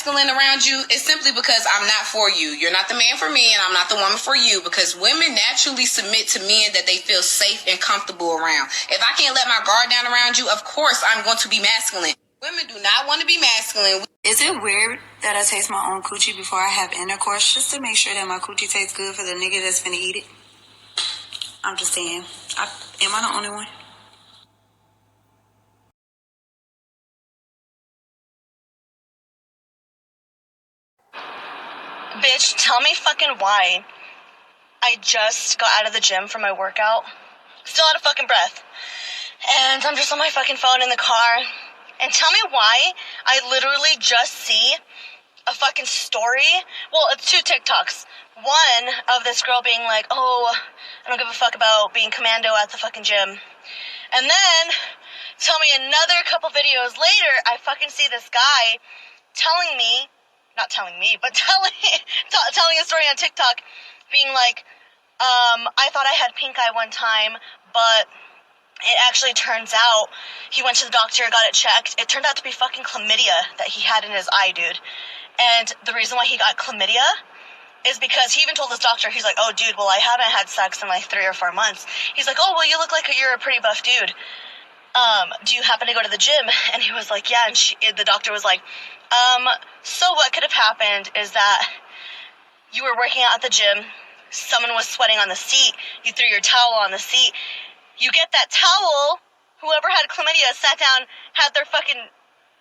masculine around you, it's simply because I'm not for you. You're not the man for me, and I'm not the woman for you, because women naturally submit to men that they feel safe and comfortable around. If I can't let my guard down around you, of course I'm going to be masculine. Women do not want to be masculine. Is it weird that I taste my own coochie before I have intercourse just to make sure that my coochie tastes good for the nigga that's finna eat it? I'm just saying. Am I the only one? Bitch, tell me fucking why. I just got out of the gym for my workout. Still out of fucking breath. And I'm just on my fucking phone in the car. And tell me why I literally just see a fucking story. Well, it's 2 TikToks. One of this girl being like, oh, I don't give a fuck about being commando at the fucking gym. And then, tell me another couple videos later, I fucking see this guy telling me, not telling me, but telling a story on TikTok, being like, I thought I had pink eye one time, but it actually turns out he went to the doctor, got it checked. It turned out to be fucking chlamydia that he had in his eye, dude. And the reason why he got chlamydia is because he even told his doctor, he's like, oh, dude, well, I haven't had sex in like 3 or 4 months. He's like, oh, well, you look like you're a pretty buff dude. Do you happen to go to the gym? And he was like, yeah. And the doctor was like, so what could have happened is that you were working out at the gym, someone was sweating on the seat, you threw your towel on the seat, you get that towel, whoever had chlamydia sat down, had their fucking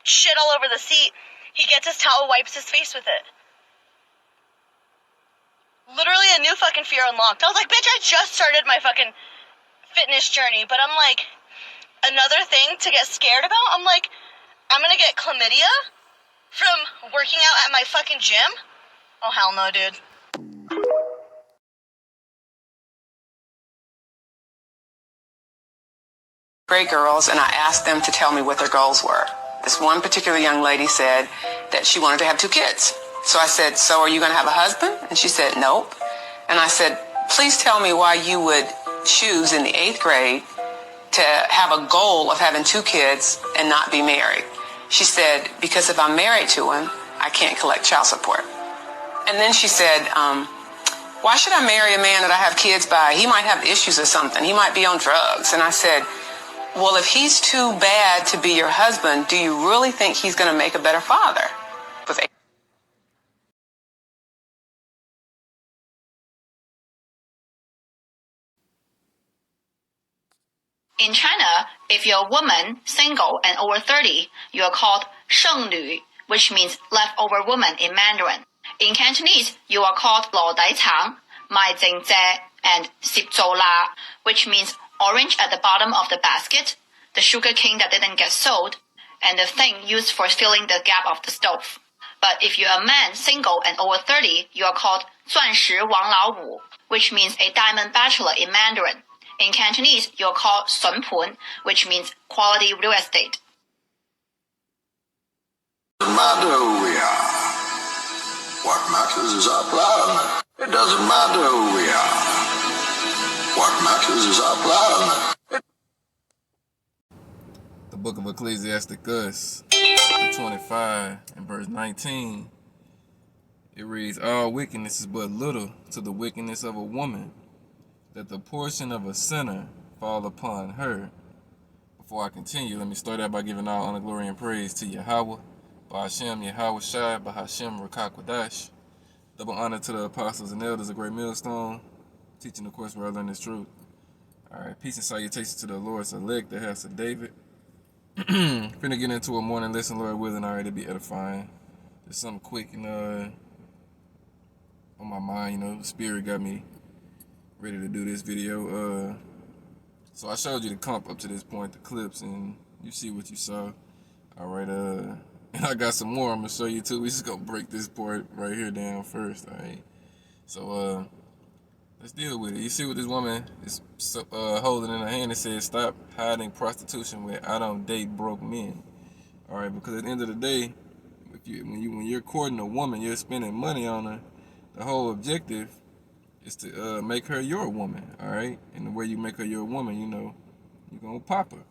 shit all over the seat, he gets his towel, wipes his face with it. Literally a new fucking fear unlocked. I was like, bitch, I just started my fucking fitness journey, but I'm like, another thing to get scared about, I'm like, I'm gonna get chlamydia from working out at my fucking gym? Oh, hell no, dude. Great girls, and I asked them to tell me what their goals were. This one particular young lady said that she wanted to have 2 kids. So I said, so are you going to have a husband? And she said, nope. And I said, please tell me why you would choose in the 8th grade to have a goal of having 2 kids and not be married. She said, because if I'm married to him, I can't collect child support. And then she said, why should I marry a man that I have kids by? He might have issues or something. He might be on drugs. And I said, well, if he's too bad to be your husband, do you really think he's going to make a better father? In China, if you're a woman, single, and over 30, you are called 剩女, which means leftover woman in Mandarin. In Cantonese, you are called 老底橙, 賣剩蔗, and 攝做辣, which means orange at the bottom of the basket, the sugar cane that didn't get sold, and the thing used for filling the gap of the stove. But if you're a man, single, and over 30, you are called 钻石王老五, which means a diamond bachelor in Mandarin. In Cantonese, you're called 笋盤, which means quality real estate. It doesn't matter who we are. What matters is our plan. It doesn't matter who we are. What matters is our plan. The book of Ecclesiasticus, 25 and verse 19. It reads, all wickedness is but little to the wickedness of a woman, that the portion of a sinner fall upon her. Before I continue, let me start out by giving all honor, glory, and praise to Yahweh, Ba'ashem, Yahweh Shai, Ba'ashem, Rakakwadash. Double honor to the apostles and elders of Great Millstone, teaching the course where I learn this truth. Alright, peace and salutations to the Lord's elect, the house of David. Finna get into a morning lesson, Lord willing, alright, to be edifying. Just something quick and on my mind, the spirit got me ready to do this video. So I showed you the comp up to this point, the clips, and you see what you saw. Alright, and I got some more I'm gonna show you too. We just gonna break this part right here down first, alright? So let's deal with it. You see what this woman is holding in her hand? It says, stop hiding prostitution with I don't date broke men. Alright, because at the end of the day, when you're courting a woman, you're spending money on her. The whole objective is to make her your woman, alright? And the way you make her your woman, you're gonna pop her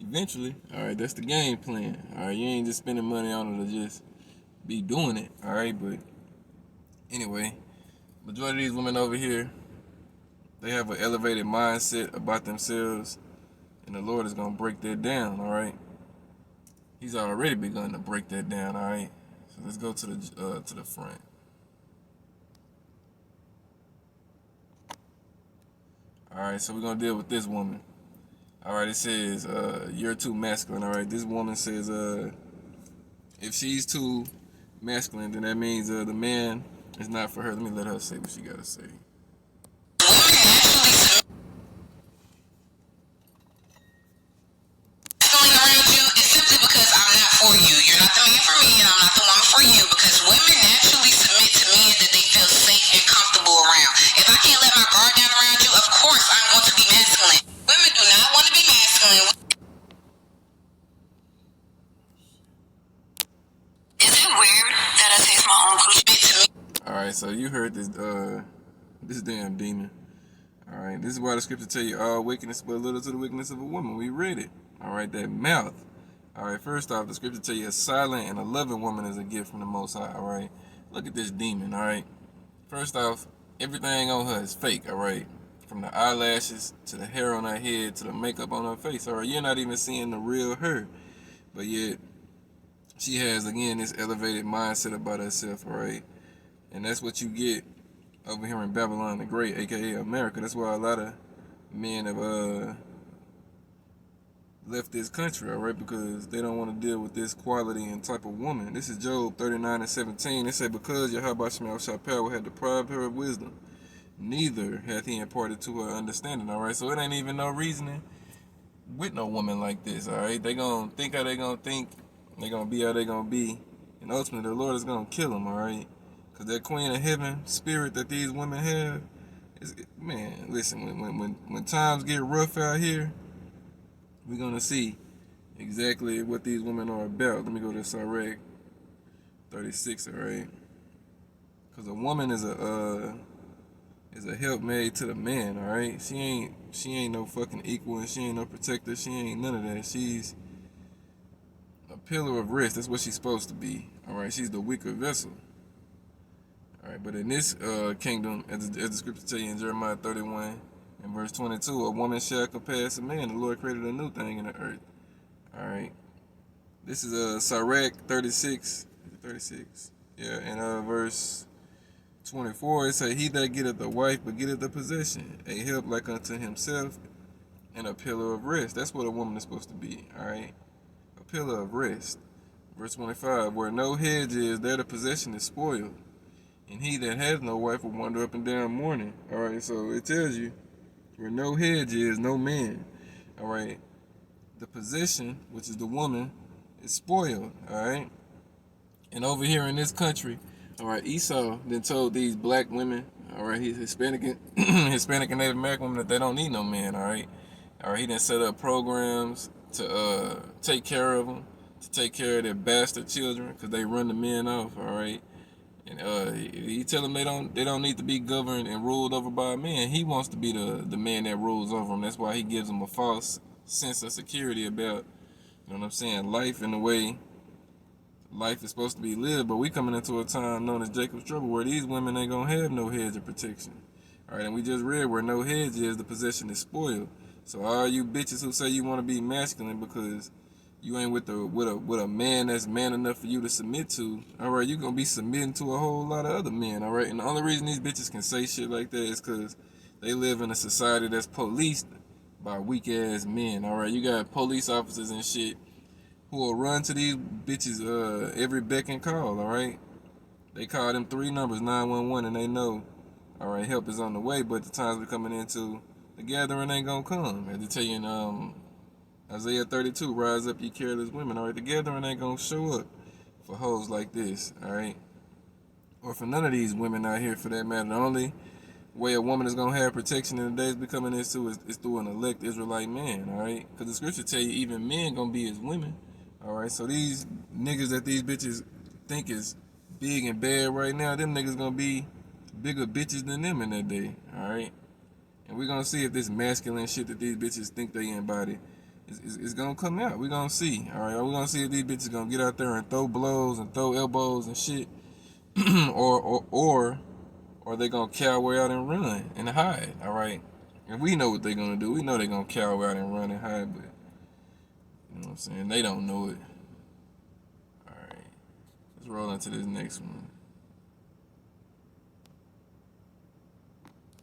eventually. Alright, that's the game plan. Alright, you ain't just spending money on her to just be doing it, all right? But anyway, majority of these women over here, they have an elevated mindset about themselves, and the Lord is gonna break that down, all right? He's already begun to break that down, all right? So let's go to the front. All right, so we're gonna deal with this woman. All right, it says you're too masculine. All right, this woman says if she's too masculine, then that means the man is not for her. Let me let her say what she gotta say. Around you is simply because I'm not for you. You're not the man for me, and I'm not the woman for you. Because women naturally submit to men that they feel safe and comfortable around. If I can't let my guard down around you, of course I'm going to be masculine. Women do not want to be masculine. Is it weird that I taste my own coochie? All right, so you heard this damn demon. All right, this is why the scripture tell you all wickedness but little to the wickedness of a woman. We read it. All right, that mouth. All right, first off, the scripture tell you a silent and a loving woman is a gift from the Most High. All right, look at this demon. All right, first off, everything on her is fake. All right, from the eyelashes to the hair on her head to the makeup on her face. All right, you're not even seeing the real her, but yet she has again this elevated mindset about herself. All right, and that's what you get over here in Babylon the Great, aka America. That's why a lot of men have left this country, all right, because they don't want to deal with this quality and type of woman. This is Job 39:17. It said, because Yahweh Shapel had deprived her of wisdom, neither hath he imparted to her understanding, all right? So it ain't even no reasoning with no woman like this, all right? They gonna think how they gonna think, they gonna be how they gonna be, and ultimately the Lord is gonna kill them, all right? Because that queen of heaven spirit that these women have, man, listen, when times get rough out here, we're gonna see exactly what these women are about. Let me go to Sirach 36, all right? Because a woman is a helpmate to the man, all right? She ain't no fucking equal, and she ain't no protector. She ain't none of that. She's a pillar of rest. That's what she's supposed to be, all right? She's the weaker vessel. All right, but in this kingdom, as the scripture tell you in Jeremiah 31 and verse 22, a woman shall compass a man. The Lord created a new thing in the earth. All right, this is Sirach 36. 36. Yeah, and verse 24, it say, he that getteth a wife begetteth a possession, a help like unto himself, and a pillar of rest. That's what a woman is supposed to be. All right, a pillar of rest. Verse 25, where no hedge is, there the possession is spoiled. And he that has no wife will wander up and down mourning. All right, so it tells you where no hedge is, no man. All right, the possession, which is the woman, is spoiled. All right, and over here in this country, all right, Esau then told these black women, all right, he's Hispanic and Native American women, that they don't need no man. All right, he didn't set up programs to take care of them, to take care of their bastard children, because they run the men off. All right. And he tell them they don't need to be governed and ruled over by a man. He wants to be the man that rules over them. That's why he gives them a false sense of security about, you know what I'm saying, life and the way life is supposed to be lived. But we coming into a time known as Jacob's trouble, where these women ain't gonna have no hedge of protection. All right, and we just read where no hedge is, the possession is spoiled. So all you bitches who say you want to be masculine because you ain't with a man that's man enough for you to submit to, all right, you're gonna be submitting to a whole lot of other men, all right? And the only reason these bitches can say shit like that is because they live in a society that's policed by weak ass men, all right? You got police officers and shit who will run to these bitches every beck and call, all right? They call them 3 numbers, 911, and they know, all right, help is on the way. But the times we're coming into, the gathering ain't gonna come. As they tell you in Isaiah 32, rise up, ye careless women. All right, the gathering ain't gonna show up for hoes like this, all right? Or for none of these women out here, for that matter. The only way a woman is gonna have protection in the days we coming into is through an elect Israelite man, all right? Because the scripture tell you even men gonna be as women, all right? So these niggas that these bitches think is big and bad right now, them niggas gonna be bigger bitches than them in that day, all right? And we're gonna see if this masculine shit that these bitches think they embody it's gonna come out. We're gonna see. All right, we're gonna see if these bitches gonna get out there and throw blows and throw elbows and shit, or they gonna cower out and run and hide. All right, and we know what they're gonna do. We know they're gonna cower out and run and hide, but you know what I'm saying? They don't know it. All right, let's roll into this next one.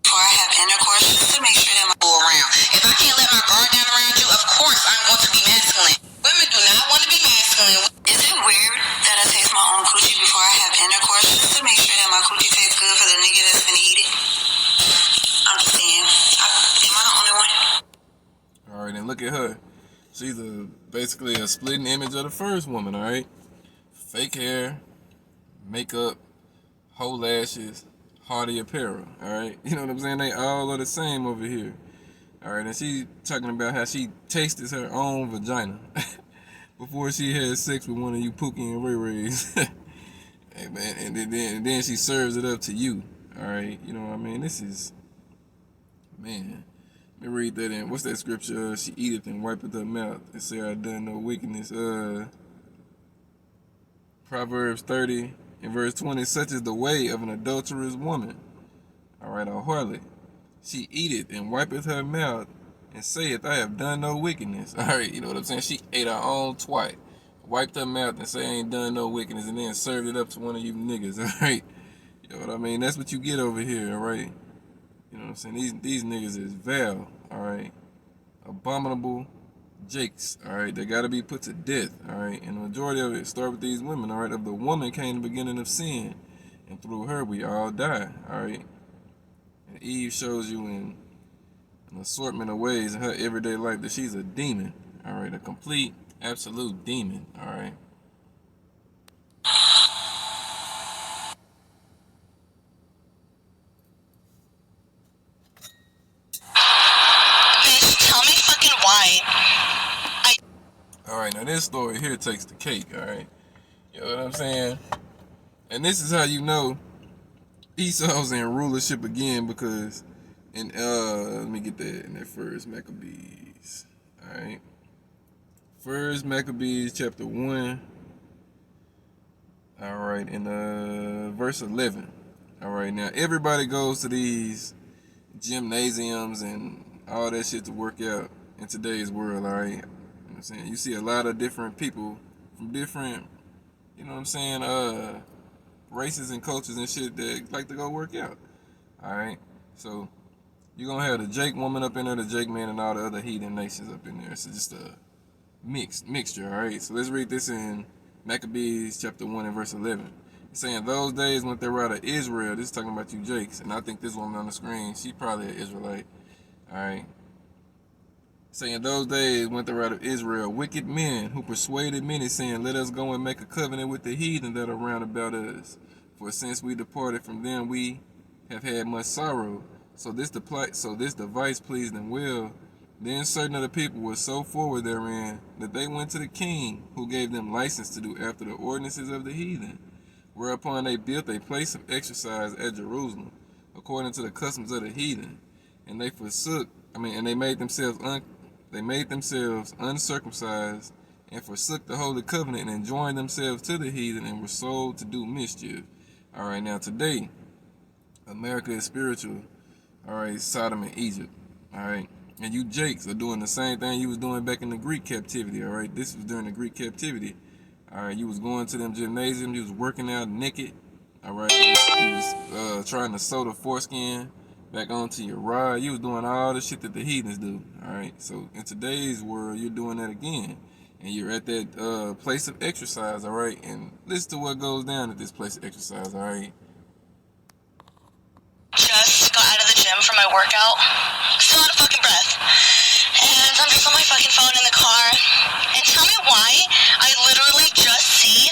Before I have intercourse, just to make sure that my Around. If I can't let my guard down around you, of course I'm going to be masculine. Women do not want to be masculine. Is it weird that I taste my own coochie before I have intercourse just to make sure that my coochie tastes good for the nigga that's gonna eat it? I'm just saying. Am I the only one? All right, and look at her. She's basically a splitting image of the first woman, all right? Fake hair, makeup, whole lashes, hardy apparel, all right? You know what I'm saying? They all are the same over here. All right, and she talking about how she tasted her own vagina before she had sex with one of you Pookie and Ray Rays. Hey, man, and then she serves it up to you, all right? You know what I mean? This is, man. Let me read that in. What's that scripture? She eateth and wipeth her mouth and say, I done no wickedness. Proverbs 30 and verse 20. Such is the way of an adulterous woman. All right, a harlot. She eateth and wipeth her mouth and saith, I have done no wickedness. All right, you know what I'm saying? She ate her own twat, wiped her mouth and say, I ain't done no wickedness, and then served it up to one of you niggas. All right, you know what I mean? That's what you get over here. All right. You know what I'm saying? These niggas is vile, all right? Abominable jakes, all right? They got to be put to death, all right? And the majority of it start with these women, all right? Of the woman came the beginning of sin, and through her we all die, all right? And Eve shows you in an assortment of ways in her everyday life that she's a demon, all right? A complete, absolute demon, all right? All right, now this story here takes the cake, all right? You know what I'm saying? And this is how you know Esau's in rulership again, because in, let me get that in that First Maccabees, all right? First Maccabees chapter 1, all right, in verse 11. All right, now everybody goes to these gymnasiums and all that shit to work out in today's world, all right? I'm saying, you see a lot of different people from different, you know what I'm saying, races and cultures and shit that like to go work out. Alright? So you're gonna have the Jake woman up in there, the Jake man, and all the other heathen nations up in there. So just a mixture, alright? So let's read this in Maccabees chapter 1 and verse 11. It's saying, those days when they were out of Israel, this is talking about you Jakes, and I think this woman on the screen, she probably an Israelite. Alright? Saying, those days went the right of Israel, wicked men who persuaded many, saying, let us go and make a covenant with the heathen that are round about us. For since we departed from them, we have had much sorrow. So this device pleased them well. Then certain of the people were so forward therein that they went to the king, who gave them license to do after the ordinances of the heathen. Whereupon they built a place of exercise at Jerusalem, according to the customs of the heathen. And they made themselves uncircumcised and forsook the holy covenant and joined themselves to the heathen and were sold to do mischief. All right, now today, America is spiritual. All right, Sodom and Egypt. All right, and you Jakes are doing the same thing you was doing back in the Greek captivity. All right, this was during the Greek captivity. All right, you was going to them gymnasiums, you was working out naked. All right, you was trying to sew the foreskin back onto your rod. You was doing all the shit that the heathens do. Alright, so in today's world, you're doing that again. And you're at that place of exercise, alright? And listen to what goes down at this place of exercise, alright? Just got out of the gym for my workout. Still out of fucking breath. And I'm just on my fucking phone in the car. And tell me why I literally just see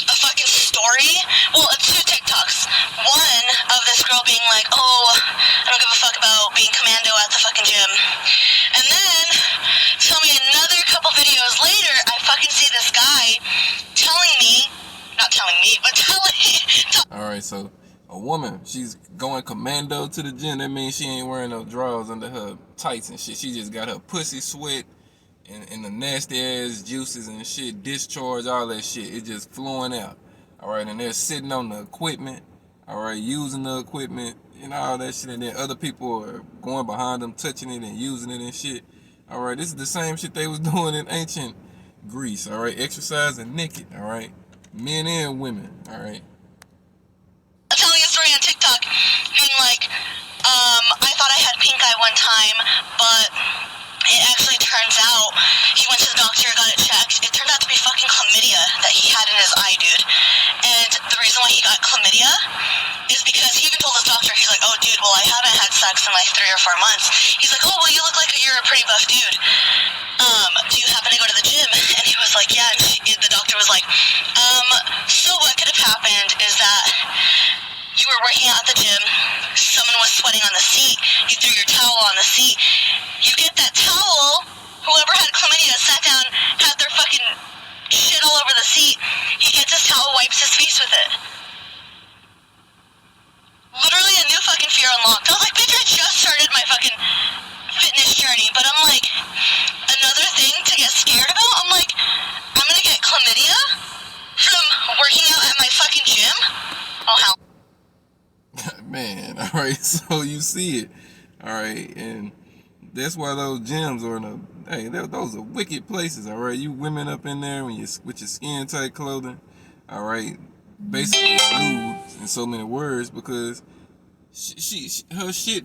a fucking story. Well, it's 2 TikToks. One of this girl being like, oh, I don't give a fuck about being commando at the fucking gym. And then, tell me another couple videos later, I fucking see this guy telling me, not telling me, but Alright, so a woman, she's going commando to the gym. That means she ain't wearing no drawers under her tights and shit. She just got her pussy sweat and the nasty ass juices and shit, discharge, all that shit. It's just flowing out. All right, and they're sitting on the equipment. All right, using the equipment and all that shit, and then other people are going behind them, touching it and using it and shit. All right, this is the same shit they was doing in ancient Greece. All right, exercising naked. All right, men and women. All right. I'm telling a story on TikTok, being like, I thought I had pink eye one time, but it actually turns out he went to the doctor, got it checked. It turned out to be fucking chlamydia that he had in his eye, dude. And the reason why he got chlamydia is because he even told his doctor, he's like, oh, dude, well, I haven't had sex in like 3 or 4 months. He's like, oh, well, you look like you're a pretty buff dude. Do you happen to go to the gym? And he was like, yeah. And the doctor was like, so what could have happened is that you were working out at the gym, someone was sweating on the seat, you threw your towel on the seat, you get that towel, whoever had chlamydia sat down, had their fucking shit all over the seat, he gets his towel, wipes his face with it. Literally a new fucking fear unlocked. I was like, bitch, I just started my fucking fitness journey, but I'm like, another thing to get scared about, I'm like, I'm gonna get chlamydia from working out at my fucking gym? Oh, hell. Man, all right, so you see it, all right, and that's why those gyms are those are wicked places, all right. You women up in there with your skin tight clothing, all right, basically nude in so many words, because her shit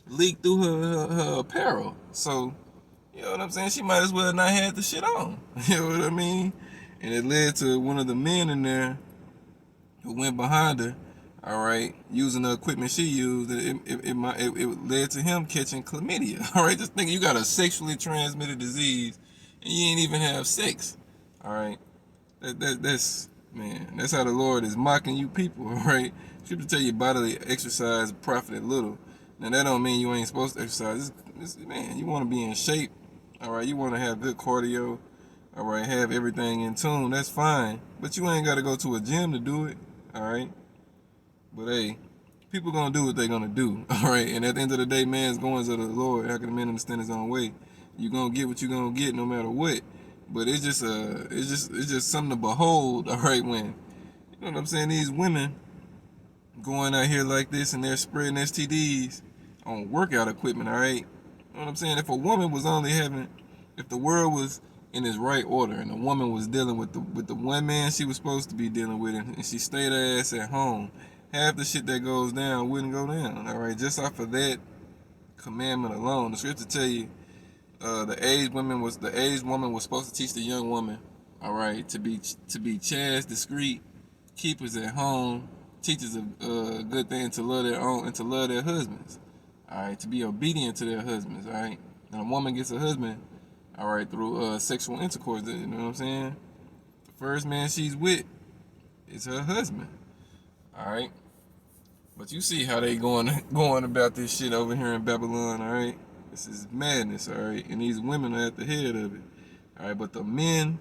leaked through her apparel, so you know what I'm saying. She might as well not had the shit on, you know what I mean, and it led to one of the men in there who went behind her, all right, using the equipment she used. It led to him catching chlamydia. All right, just think, you got a sexually transmitted disease and you ain't even have sex. All right, that's how the Lord is mocking you people. All right, Scripture tell you bodily exercise profited little. Now that don't mean you ain't supposed to exercise. Man, you want to be in shape. All right, you want to have good cardio. All right, have everything in tune. That's fine, but you ain't got to go to a gym to do it. All right, but hey, people gonna do what they gonna do. All right, and at the end of the day, man's goings of the Lord. How can a man understand his own way? You gonna get what you gonna get, no matter what. But it's just something to behold. All right, when you know what I'm saying, these women going out here like this and they're spreading STDs on workout equipment. All right, you know what I'm saying. If a woman was if the world was in its right order, and the woman was dealing with the one man she was supposed to be dealing with, and she stayed her ass at home, half the shit that goes down wouldn't go down. All right, just off of that commandment alone, the Scripture tell you the aged woman was supposed to teach the young woman, all right, to be chaste, discreet, keepers at home, teachers a good thing to love their own and to love their husbands. All right, to be obedient to their husbands. All right, and a woman gets a husband, all right, through sexual intercourse. You know what I'm saying? The first man she's with is her husband. All right, but you see how they going about this shit over here in Babylon. All right, this is madness. All right, and these women are at the head of it. All right, but the men,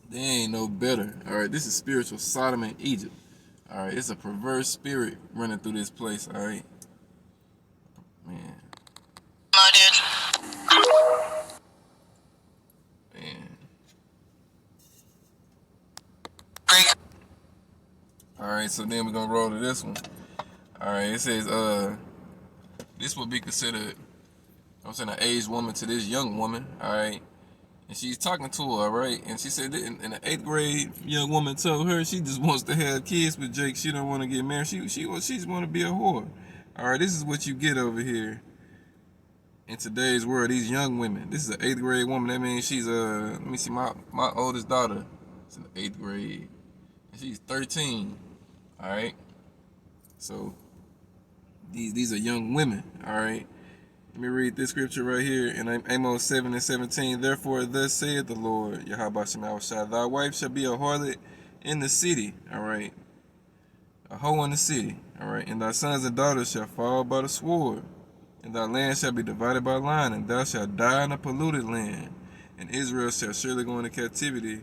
they ain't no better. All right, this is spiritual Sodom and Egypt. All right, it's a perverse spirit running through this place. All right, man. Oh, dude. Alright, so then we're gonna roll to this one. Alright, it says this would be considered, I'm saying, an aged woman to this young woman, alright? And she's talking to her, alright? And she said that in the 8th grade, young woman told her she just wants to have kids with Jake. She don't want to get married. She just want to be a whore. Alright, this is what you get over here in today's world, these young women. This is an 8th grade woman. That means she's let me see, my oldest daughter is in the 8th grade. And she's 13. All right, so these are young women. All right, let me read this scripture right here in Amos 7:17. Therefore, thus saith the Lord, Yahweh Shemawashah, thy wife shall be a harlot in the city. All right, a hoe in the city. All right, and thy sons and daughters shall fall by the sword, and thy land shall be divided by line, and thou shalt die in a polluted land, and Israel shall surely go into captivity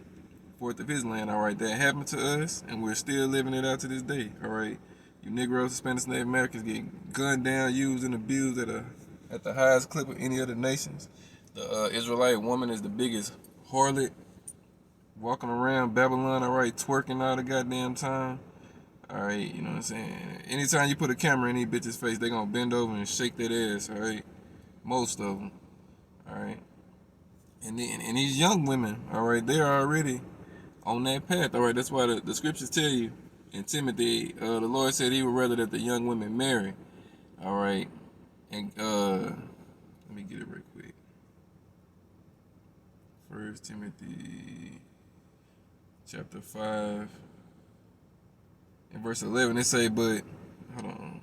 forth of his land. All right, that happened to us, and we're still living it out to this day. All right, you Negroes, Hispanics, Native Americans get gunned down, used, and abused at at the highest clip of any other nations. The Israelite woman is the biggest harlot, walking around Babylon, all right, twerking all the goddamn time. All right, you know what I'm saying? Anytime you put a camera in these bitches' face, they gonna bend over and shake that ass, all right? Most of them, all right? And these young women, all right, they are already on that path, all right? That's why the scriptures tell you in Timothy, the Lord said he would rather that the young women marry, all right? And let me get it real quick. 1 Timothy chapter 5 and verse 11, it say, but, hold on.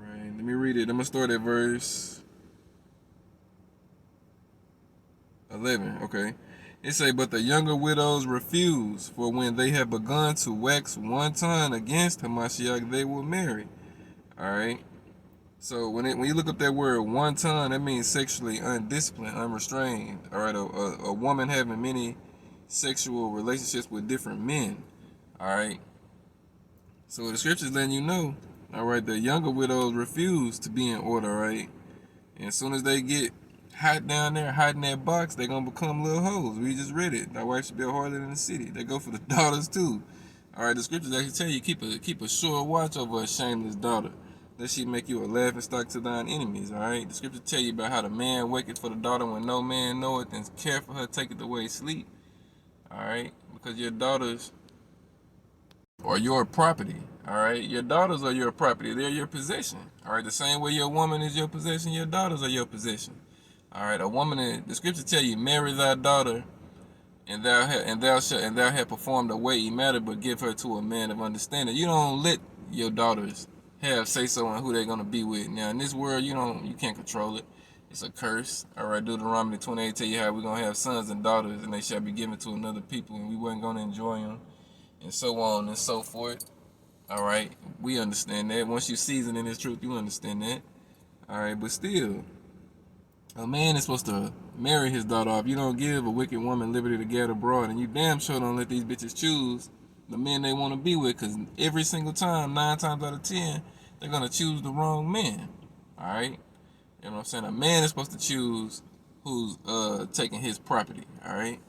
Alright, let me read it. I'm going to start at verse 11, okay. It say, but the younger widows refuse, for when they have begun to wax wanton against Hamashiach, they will marry. Alright. So when you look up that word wanton, that means sexually undisciplined, unrestrained. All right, a woman having many sexual relationships with different men. All right. So the scriptures letting you know. All right, the younger widows refuse to be in order. Right, and as soon as they get hot down there, hot in that box, they're gonna become little hoes. We just read it. Thy wife should be a harlot in the city. They go for the daughters too. All right, the scriptures actually tell you keep a sure watch over a shameless daughter, lest she make you a laughing stock to thine enemies, all right? The scripture tell you about how the man waketh for the daughter when no man knoweth, and care for her, taketh away sleep, all right? Because your daughters are your property, all right? Your daughters are your property. They're your possession, all right? The same way your woman is your possession, your daughters are your possession, all right? A woman, the scripture tell you, marry thy daughter, and thou have performed a weighty matter, but give her to a man of understanding. You don't let your daughters have say so on who they're gonna be with. Now in this world, you can't control it. It's a curse. All right, Deuteronomy 28 tell you how we're gonna have sons and daughters, and they shall be given to another people, and we weren't gonna enjoy them, and so on and so forth. All right, we understand that. Once you season in this truth, you understand that. All right, but still, a man is supposed to marry his daughter off. You don't give a wicked woman liberty to get abroad, and you damn sure don't let these bitches choose the men they want to be with, because every single time, 9 times out of 10, they're going to choose the wrong man, all right? You know what I'm saying? A man is supposed to choose who's taking his property, all right?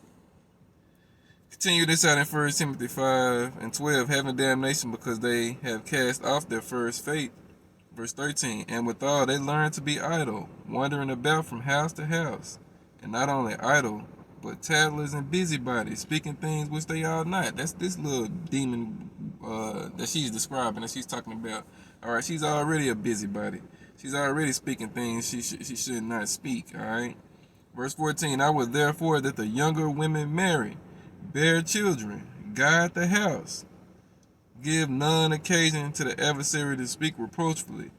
Continue this out in 1 Timothy 5 and 12, having damnation because they have cast off their first faith. Verse 13, and withal they learn to be idle, wandering about from house to house, and not only idle, but tattlers and busybodies, speaking things which they ought not. That's this little demon that she's describing, that she's talking about. All right, she's already a busybody. She's already speaking things she should not speak, all right? Verse 14, I would therefore that the younger women marry, bear children, guide the house, give none occasion to the adversary to speak reproachfully,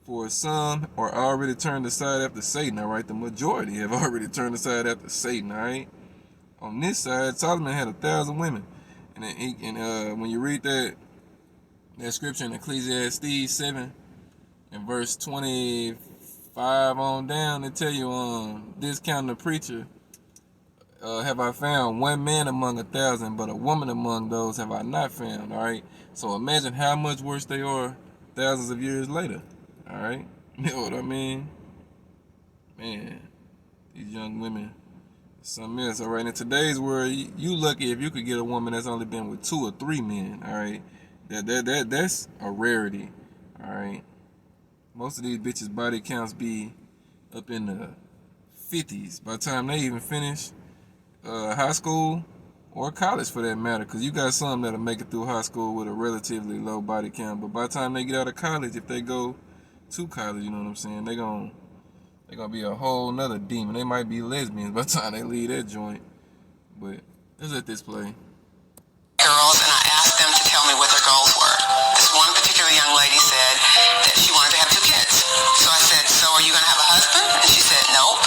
for some are already turned aside after Satan, all right? The majority have already turned aside after Satan, all right? On this side, Solomon had 1,000 women. And when you read that scripture in Ecclesiastes 7 and verse 25 on down, it tell you discounting the preacher, have I found one man among 1,000, but a woman among those have I not found, all right? So imagine how much worse they are thousands of years later, all right? You know what I mean? Man, these young women, something else, all right? In today's world, you lucky if you could get a woman that's only been with 2 or 3 men, all right? That's a rarity, all right? Most of these bitches' body counts be up in the 50s by the time they even finish high school or college, for that matter, because you got some that'll make it through high school with a relatively low body count, but by the time they get out of college, if they go to college, you know what I'm saying, they're gonna be a whole nother demon. They might be lesbians by the time they leave that joint. But let's let this play. Girls, and I asked them to tell me what their goals were. This one particular young lady said that she wanted to have 2 kids. So I said, so are you going to have a husband? And she said, nope.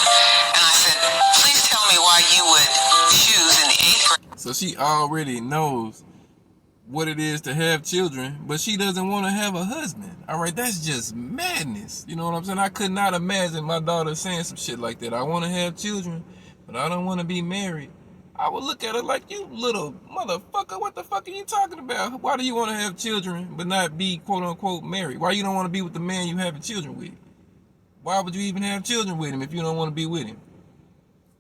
And I said, please tell me why you would choose in the 8th grade. So she already knows what it is to have children, but she doesn't want to have a husband. All right, that's just madness. You know what I'm saying? I could not imagine my daughter saying some shit like that. I want to have children, but I don't want to be married. I would look at her like, you little motherfucker, what the fuck are you talking about? Why do you want to have children but not be quote unquote married? Why you don't want to be with the man you having children with? Why would you even have children with him if you don't want to be with him?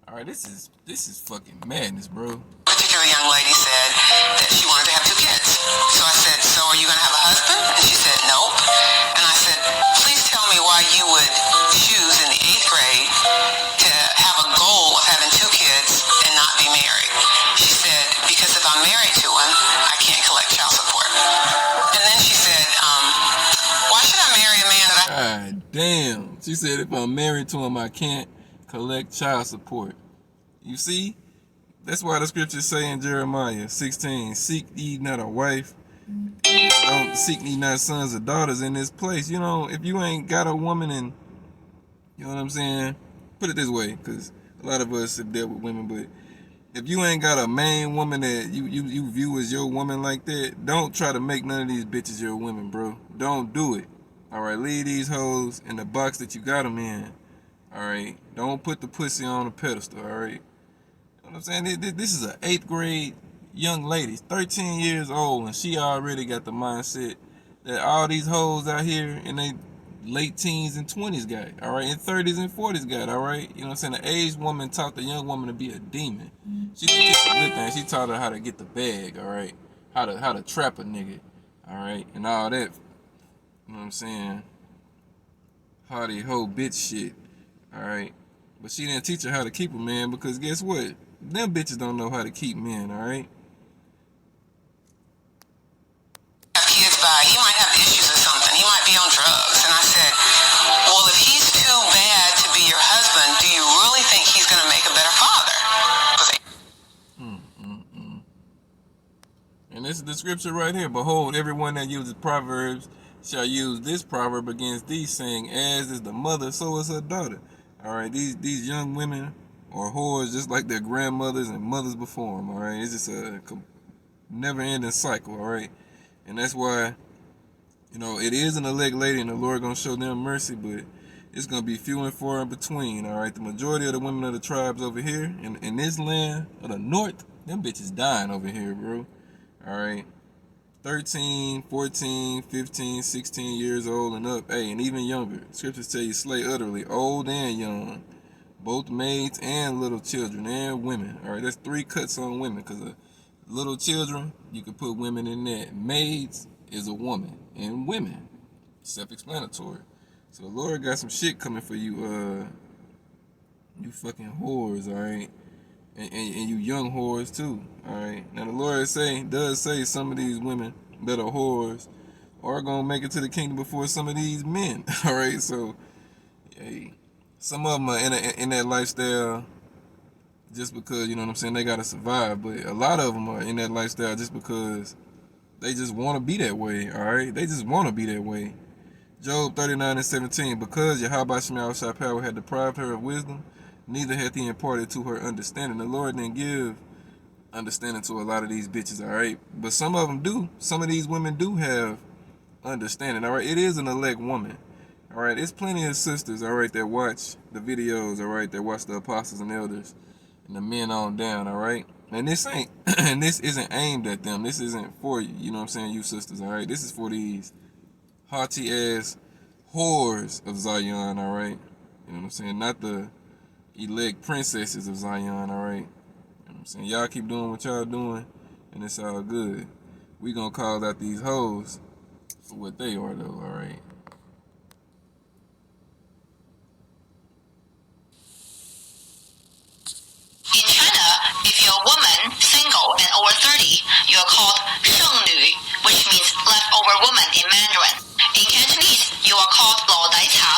All right, this is fucking madness, bro. Particular young lady said that she wanted to have 2 kids. So I said, so are you going to have a husband? And she said, nope. And I said, please tell me why you would choose in the 8th grade to have a goal of having 2 kids and not be married. She said, because if I'm married to him, I can't collect child support. And then she said, why should I marry a man that I... God damn. She said if I'm married to him, I can't collect child support. You see? That's why the scriptures say in Jeremiah 16, seek ye not a wife, don't seek ye not sons or daughters in this place. You know, if you ain't got a woman and, you know what I'm saying? Put it this way, because a lot of us have dealt with women, but if you ain't got a main woman that you view as your woman like that, don't try to make none of these bitches your women, bro. Don't do it. All right, leave these hoes in the box that you got them in. All right, don't put the pussy on a pedestal. All right, you know what I'm saying? This is an 8th grade young lady, 13 years old, and she already got the mindset that all these hoes out here in they late teens and 20s got, all right, and 30s and 40s got, all right. You know what I'm saying? The aged woman taught the young woman to be a demon. She didn't teach a good thing. She taught her how to get the bag, all right, how to trap a nigga, all right, and all that. You know what I'm saying? Hardy hoe bitch shit. Alright. But she didn't teach her how to keep a man, because guess what? Them bitches don't know how to keep men, alright? Kids by, he might have issues or something. He might be on drugs. And I said, well, if he's too bad to be your husband, do you really think he's going to make a better father? And this is the scripture right here. Behold, everyone that uses Proverbs shall use this proverb against thee, saying, as is the mother, so is her daughter. All right, these young women are whores just like their grandmothers and mothers before them. All right, it's just a never-ending cycle. All right, and that's why, you know, it is an elect lady, and the Lord gonna show them mercy, but it's gonna be few and far in between. All right, the majority of the women of the tribes over here in this land of the north, them bitches dying over here, bro. All right. 13, 14, 15, 16 years old and up, hey, and even younger. Scriptures tell you slay utterly, old and young, both maids and little children and women. All right, that's 3 cuts on women, because little children, you can put women in that. Maids is a woman, and women, self-explanatory. So the Lord got some shit coming for you, you fucking whores, all right? And you young whores too, alright? Now the Lord does say some of these women that are whores are gonna make it to the kingdom before some of these men, alright? So, hey, some of them are in that lifestyle just because, you know what I'm saying, they gotta survive. But a lot of them are in that lifestyle just because they just want to be that way, alright? They just want to be that way. Job 39:17, because Yahweh Shema Shai power had deprived her of wisdom, neither hath he imparted to her understanding. The Lord didn't give understanding to a lot of these bitches, all right? But some of them do. Some of these women do have understanding, all right? It is an elect woman, all right? There's plenty of sisters, all right, that watch the videos, all right, that watch the apostles and elders and the men on down, all right? And this ain't, and this isn't aimed at them. This isn't for you, you know what I'm saying, you sisters, all right? This is for these haughty-ass whores of Zion, all right? You know what I'm saying? Not the elect princesses of Zion, all right? You know what I'm saying? Y'all keep doing what y'all doing, and it's all good. We gonna call out these hoes for what they are, though, all right? In China, if you're a woman, single, and over 30, you are called 剩女, which means leftover woman in Mandarin. In Cantonese, you are called 老大强,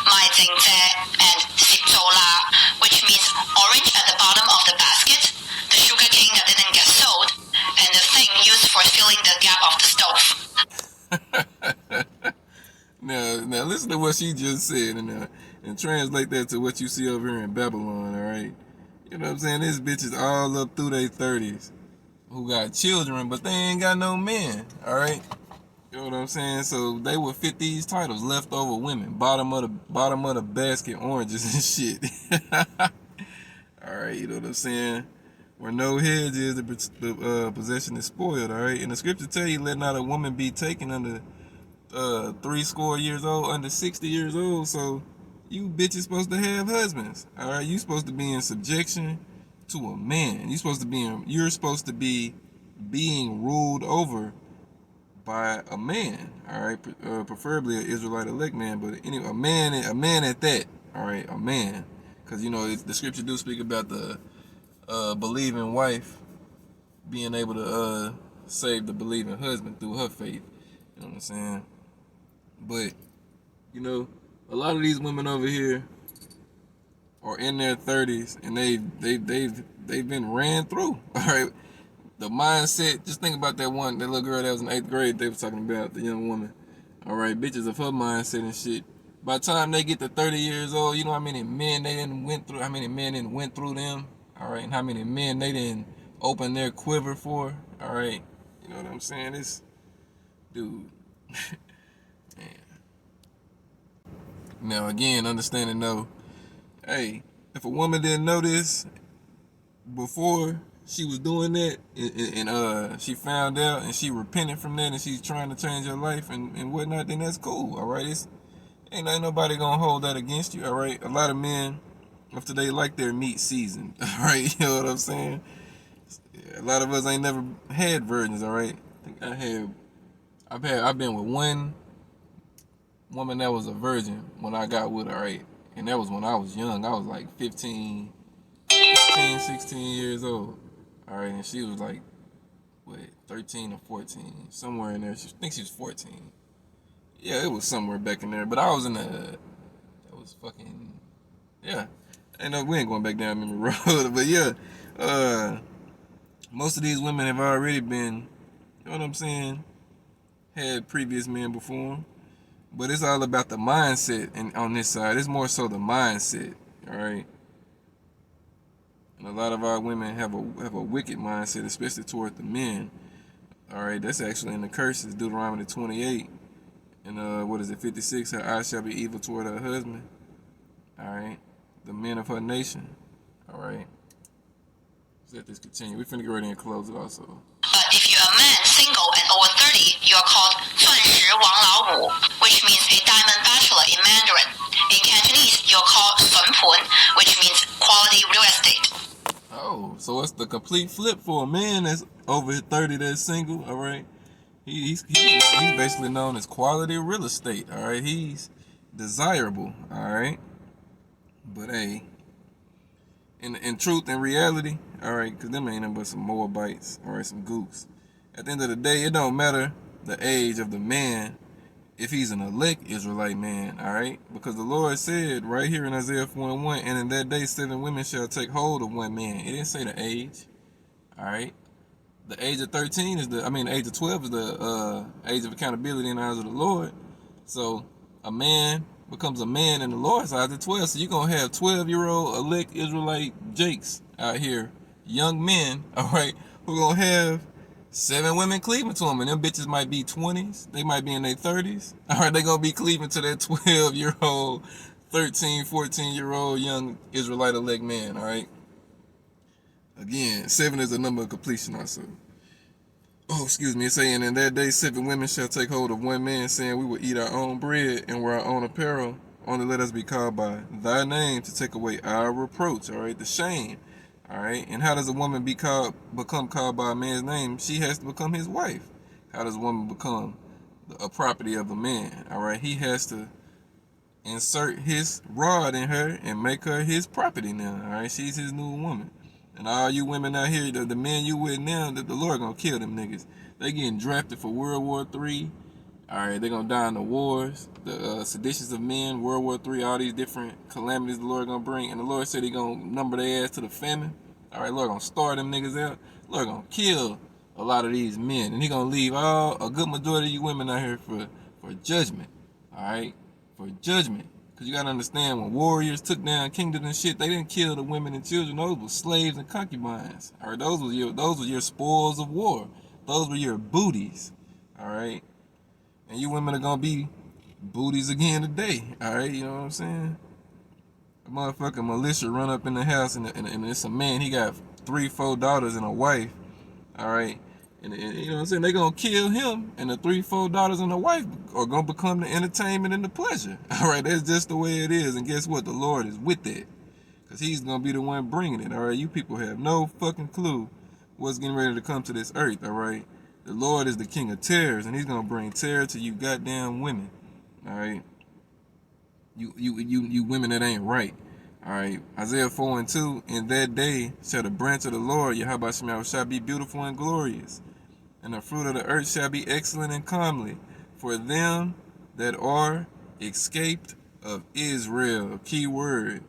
卖井姐, and 食做啦, which means orange at the bottom of the basket, the sugar cane that didn't get sold, and the thing used for filling the gap of the stove. Now listen to what she just said, and translate that to what you see over here in Babylon, all right? You know what I'm saying? This bitch is all up through their 30s who got children, but they ain't got no men, all right? You know what I'm saying? So they would fit these titles, leftover women, bottom of the basket oranges and shit. All right, you know what I'm saying? Where no hedge is, the possession is spoiled. All right, and the scripture tell you, let not a woman be taken under 60 years old, under 60 years old. So you bitches supposed to have husbands. All right, you supposed to be in subjection to a man. You're supposed to be being ruled over by a man. All right, preferably an Israelite elect man, but anyway, a man at that. All right, a man, because you know the scripture do speak about the believing wife being able to save the believing husband through her faith. You know what I'm saying? But you know, a lot of these women over here are in their 30s and they've been ran through. All right, the mindset. Just think about that little girl that was in 8th grade. They were talking about the young woman. All right, bitches of her mindset and shit. By the time they get to 30 years old, you know how many men they didn't went through. How many men didn't went through them. All right, and how many men they didn't open their quiver for. All right, you know what I'm saying? It's, dude. Man. Now again, understanding though, hey, if a woman didn't know this before she was doing that, and she found out and she repented from that and she's trying to change her life and whatnot, then that's cool. All right, ain't nobody gonna hold that against you. All right, a lot of men of today like their meat seasoned. All right, you know what I'm saying? A lot of us ain't never had virgins. All right, I think I've been with one woman that was a virgin when I got with her. All right, and that was when I was young. I was like 16 years old. All right, and she was like, what, 13 or 14, somewhere in there. I think she was 14. Yeah, it was somewhere back in there. But I was that was fucking, yeah. And we ain't going back down memory road. But yeah, most of these women have already been, you know what I'm saying, had previous men before them. But it's all about the mindset, and on this side, it's more so the mindset, all right? And a lot of our women have a wicked mindset, especially toward the men. All right, that's actually in the curses, Deuteronomy 28, and what is it, 56? Her eye shall be evil toward her husband. All right, the men of her nation. All right, let this continue. We're finna get ready and close it also. But if you're a man, single and over 30, you are called 钻石王老五, which means a diamond bachelor in Mandarin. In Cantonese, you're called 笋盘, which means quality real estate. Oh, so it's the complete flip for a man that's over 30 that's single. All right, he's basically known as quality real estate. All right, he's desirable. All right, but hey, in truth and reality, all right, because them ain't nothing but some Moabites, all right, some goose. At the end of the day, it don't matter the age of the man if he's an elect Israelite man, all right? Because the Lord said right here in Isaiah 4:1, and in that day 7 women shall take hold of one man. It didn't say the age, all right? The age of 13 is the age of 12 is the age of accountability in the eyes of the Lord. So a man becomes a man in the Lord's eyes at 12. So you're going to have 12-year-old elect Israelite jakes out here, young men, all right, who are going to have 7 women cleaving to them, and them bitches might be 20s. They might be in their 30s. All right, they going to be cleaving to that 12-year-old, 13, 14-year-old young Israelite elect man, all right? Again, 7 is the number of completion also. Oh, excuse me. It's saying, in that day 7 women shall take hold of one man, saying, we will eat our own bread and wear our own apparel. Only let us be called by thy name to take away our reproach, all right? The shame. All right, and how does a woman become called by a man's name? She has to become his wife. How does a woman become a property of a man? All right, he has to insert his rod in her and make her his property now. All right, she's his new woman. And all you women out here, the men you with now, that the Lord gonna kill them niggas. They getting drafted for World War III. All right, they're gonna die in the wars, the seditions of men, World War III, all these different calamities the Lord gonna bring. And the Lord said he gonna number their ass to the famine. All right, Lord gonna starve them niggas out. Lord gonna kill a lot of these men, and he gonna leave a good majority of you women out here for judgment. All right, for judgment. Cause you gotta understand, when warriors took down kingdoms and shit, they didn't kill the women and children. Those were slaves and concubines. All right, those were your spoils of war. Those were your booties. All right. And you women are gonna be booties again today, all right? You know what I'm saying? A motherfucking militia run up in the house and it's a man. He got 3-4 daughters and a wife, all right? And you know what I'm saying? They're going to kill him, and the 3-4 daughters and a wife are going to become the entertainment and the pleasure. All right, that's just the way it is. And guess what? The Lord is with it, because he's going to be the one bringing it, all right? You people have no fucking clue what's getting ready to come to this earth, all right? The Lord is the king of terrors, and he's going to bring terror to you goddamn women, all right? You women that ain't right. All right, Isaiah 4:2, in that day shall the branch of the Lord, Yahweh shall be beautiful and glorious, and the fruit of the earth shall be excellent and comely, for them that are escaped of Israel. Key word,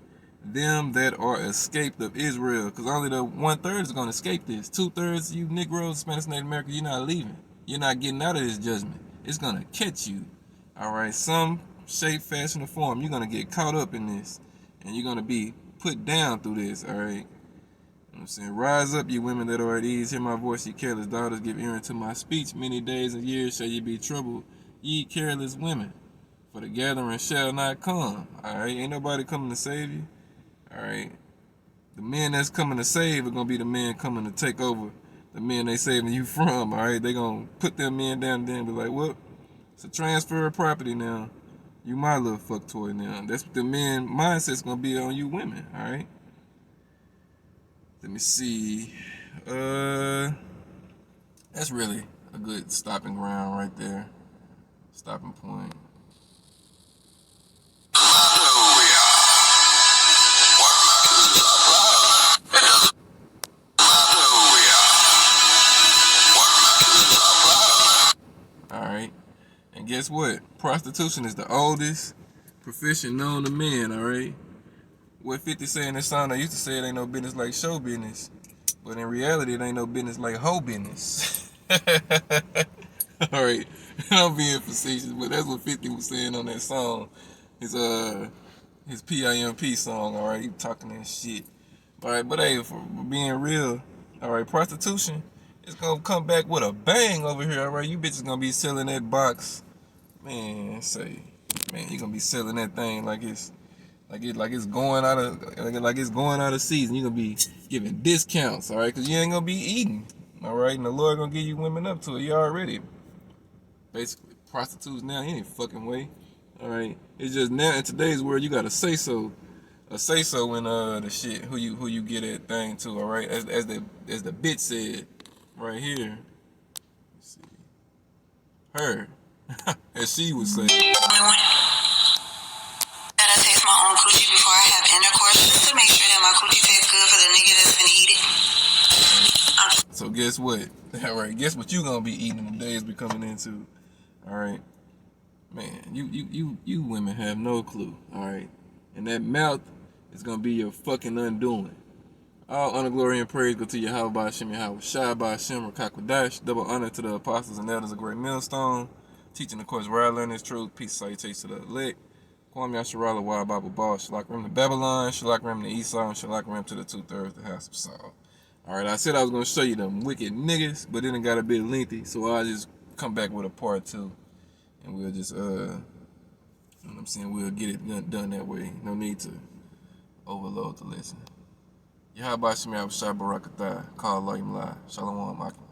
them that are escaped of Israel, because only the 1/3 is going to escape this. 2/3, you Negroes, Spanish, Native American, you're not leaving. You're not getting out of this judgment. It's going to catch you. All right, some shape, fashion, or form, you're going to get caught up in this. And you're going to be put down through this, all right? You know what I'm saying? Rise up, you women that are at ease. Hear my voice, ye careless daughters. Give ear unto my speech. Many days and years shall ye be troubled, ye careless women. For the gathering shall not come, all right? Ain't nobody coming to save you, all right? The men that's coming to save are going to be the men coming to take over the men they saving you from, all right? They going to put them men down there and be like, well, it's a transfer of property now. You my little fuck toy now. That's what the men mindset's gonna be on you women, alright? Let me see. That's really a good stopping ground right there. Stopping point. Alright. And guess what? Prostitution is the oldest profession known to men, alright? What 50 say in this song, they used to say it ain't no business like show business. But in reality, it ain't no business like hoe business. Alright, I'm being facetious, but that's what 50 was saying on that song. His PIMP song, alright? He talking that shit. Alright, but hey, for being real, alright, prostitution, it's gonna come back with a bang over here, alright? You bitches gonna be selling that box. Man, you gonna be selling that thing like it's going out of season. You gonna be giving discounts, all right? Cause you ain't gonna be eating, all right? And the Lord gonna give you women up to it. You already basically prostitutes now. You ain't fucking way, all right? It's just now in today's world you got to say so in the shit who you get that thing to, all right? As the bitch said right here. Let's see, her. As she would say. That I taste my own coochie before I have intercourse, just to make sure that my coochie tastes good for the nigga that's gonna eat it. So guess what? Alright, guess what you gonna be eating in the days we coming into. Alright. Man, you women have no clue. Alright. And that mouth is gonna be your fucking undoing. All honor, glory, and praise go to Yahweh Ba'Shem, Yahweh Shai Ba'Shem, Rakakwadash. Double honor to the apostles and elders of Great Millstone. Teaching the course where I learn this truth. Peace, salutations to the elect. Kwame Yasharala, Wild Bible Ball, Shalak Rim to Babylon, Shalak Rim to Esau, and Shalak Rim to the 2/3, the house of Saul. Alright, I said I was going to show you them wicked niggas, but then it got a bit lengthy, so I'll just come back with a part 2. And we'll just, you know what I'm saying, we'll get it done that way. No need to overload the lesson. Yahweh Shem Yahweh Shai Barakatah, Call Allah Imla, Shalom Akim.